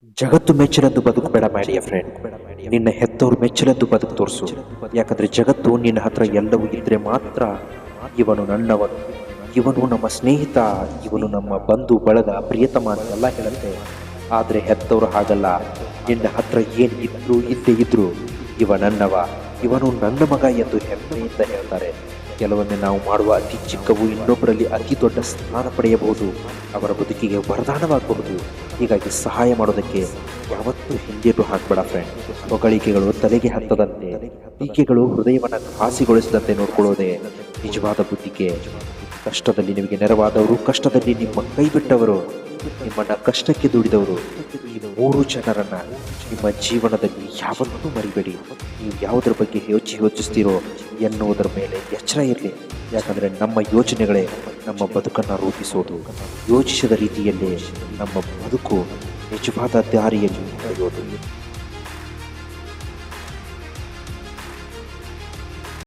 ಜಗತ್ತು ಮೆಚ್ಚಲದ್ದು ಬದುಕು ಬೇಡ ಮಾಡಿಯ ಫ್ರೆಂಡ್. ನಿನ್ನ ಹೆತ್ತವರು ಮೆಚ್ಚಲದ್ದು ಬದುಕು ತೋರಿಸು. ಯಾಕಂದ್ರೆ ಜಗತ್ತು ನಿನ್ನ ಹತ್ರ ಎಲ್ಲವೂ ಇದ್ರೆ ಮಾತ್ರ ಇವನು ನನ್ನವನು, ಇವನು ನಮ್ಮ ಸ್ನೇಹಿತ, ಇವನು ನಮ್ಮ ಬಂಧು ಬಳಗ ಪ್ರಿಯತಮ ಅಂತೆಲ್ಲ ಹೇಳುತ್ತೆ. ಆದರೆ ಹೆತ್ತವರು ಹಾಗಲ್ಲ. ನಿನ್ನ ಹತ್ರ ಏನು ಇದ್ರು ಇದ್ದೇ ಇದ್ರು ಇವ ನನ್ನವ, ಇವನು ನನ್ನ ಮಗ ಎಂದು ಹೆಮ್ಮೆಯಿಂದ ಹೇಳ್ತಾರೆ. ಕೆಲವೊಮ್ಮೆ ನಾವು ಮಾಡುವ ಅತಿ ಚಿಕ್ಕವು ಇನ್ನೊಬ್ಬರಲ್ಲಿ ಅತಿ ದೊಡ್ಡ ಸ್ಥಾನ ಪಡೆಯಬಹುದು, ಅವರ ಬದುಕಿಗೆ ವರದಾನವಾಗಬಹುದು. ಹೀಗಾಗಿ ಸಹಾಯ ಮಾಡೋದಕ್ಕೆ ಯಾವತ್ತೂ ಹಿಂದೇಟು ಹಾಕಬೇಡ ಫ್ರೆಂಡ್. ಹೊಗಳಿಕೆಗಳು ತಲೆಗೆ ಹತ್ತದಂತೆ, ಟೀಕೆಗಳು ಹೃದಯವನ್ನು ಘಾಸಿಗೊಳಿಸದಂತೆ ನೋಡ್ಕೊಳ್ಳೋದೇ ನಿಜವಾದ ಬುದ್ಧಿಗೆ. ಕಷ್ಟದಲ್ಲಿ ನಿಮಗೆ ನೆರವಾದವರು, ಕಷ್ಟದಲ್ಲಿ ನಿಮ್ಮ ಕೈ ಬಿಟ್ಟವರು, ನಿಮ್ಮನ್ನ ಕಷ್ಟಕ್ಕೆ ದುಡಿದವರು, ಈ ಮೂರು ಜನರನ್ನ ನಿಮ್ಮ ಜೀವನದಲ್ಲಿ ಯಾವತ್ತೂ ಮರಿಬೇಡಿ. ನೀವು ಯಾವುದರ ಬಗ್ಗೆ ಯೋಚಿಸ್ತೀರೋ ಎನ್ನುವುದರ ಮೇಲೆ ಎಚ್ಚರ ಇರಲಿ. ಯಾಕಂದರೆ ನಮ್ಮ ಯೋಚನೆಗಳೇ ನಮ್ಮ ಬದುಕನ್ನು ರೂಪಿಸೋದು. ಯೋಚಿಸಿದ ರೀತಿಯಲ್ಲೇ ನಮ್ಮ ಬದುಕು ನಿಜವಾದ ದಾರಿಯಲ್ಲಿ ನಡೆಯೋದು.